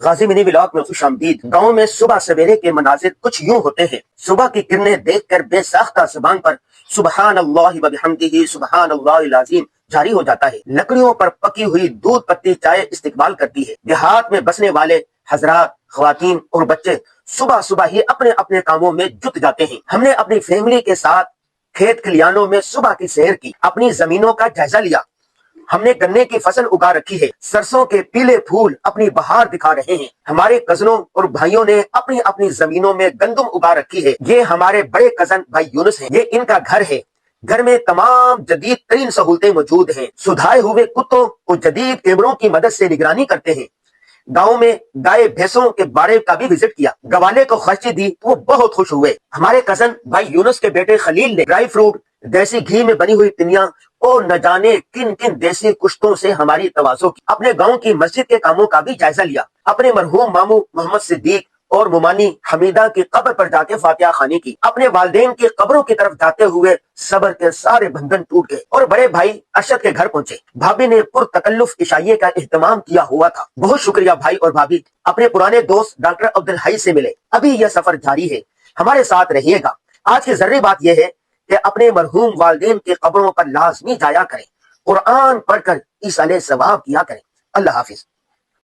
غازی منی vlog میں خوش آمدید۔ گاؤں میں صبح سویرے کے مناظر کچھ یوں ہوتے ہیں۔ صبح کی کرنیں دیکھ کر بے ساختہ زبان پر سبحان اللہ و بحمدہ سبحان اللہ العظیم جاری ہو جاتا ہے۔ لکڑیوں پر پکی ہوئی دودھ پتی چائے استقبال کرتی ہے۔ دیہات میں بسنے والے حضرات، خواتین اور بچے صبح صبح ہی اپنے اپنے کاموں میں جٹ جاتے ہیں۔ ہم نے اپنی فیملی کے ساتھ کھیت کھلیانوں میں صبح کی سیر کی، اپنی زمینوں کا جائزہ لیا۔ ہم نے گنے کی فصل اگا رکھی ہے، سرسوں کے پیلے پھول اپنی بہار دکھا رہے ہیں۔ ہمارے کزنوں اور بھائیوں نے اپنی اپنی زمینوں میں گندم اگا رکھی ہے۔ یہ ہمارے بڑے کزن بھائی یونس ہیں، یہ ان کا گھر ہے۔ گھر میں تمام جدید ترین سہولتیں موجود ہیں۔ سدھائے ہوئے کتوں اور جدید کیمروں کی مدد سے نگرانی کرتے ہیں۔ گاؤں میں گائے بھینسوں کے باڑے کا بھی وزٹ کیا، گوالے کو خرچی دی تو وہ بہت خوش ہوئے۔ ہمارے کزن بھائی یونس کے بیٹے خلیل نے ڈرائی فروٹ، دیسی گھی میں بنی ہوئی پنیاں اور نہ جانے کن کن دیسی کشتوں سے ہماری تواضع کی۔ اپنے گاؤں کی مسجد کے کاموں کا بھی جائزہ لیا۔ اپنے مرحوم ماموں محمد صدیق اور ممانی حمیدہ کی قبر پر جا کے فاتحہ خوانی کی۔ اپنے والدین کی قبروں کی طرف جاتے ہوئے صبر کے سارے بندھن ٹوٹ گئے اور بڑے بھائی ارشد کے گھر پہنچے۔ بھابی نے پرتکلف عشائیے کا اہتمام کیا ہوا تھا۔ بہت شکریہ بھائی اور بھابی۔ اپنے پرانے دوست ڈاکٹر عبدالحی سے ملے۔ ابھی یہ سفر جاری ہے، ہمارے ساتھ رہیے گا۔ آج کی ضروری بات یہ ہے کہ اپنے مرحوم والدین کی قبروں پر لازمی جایا کریں، قرآن پڑھ کر ایصال ثواب کیا کریں۔ اللہ حافظ۔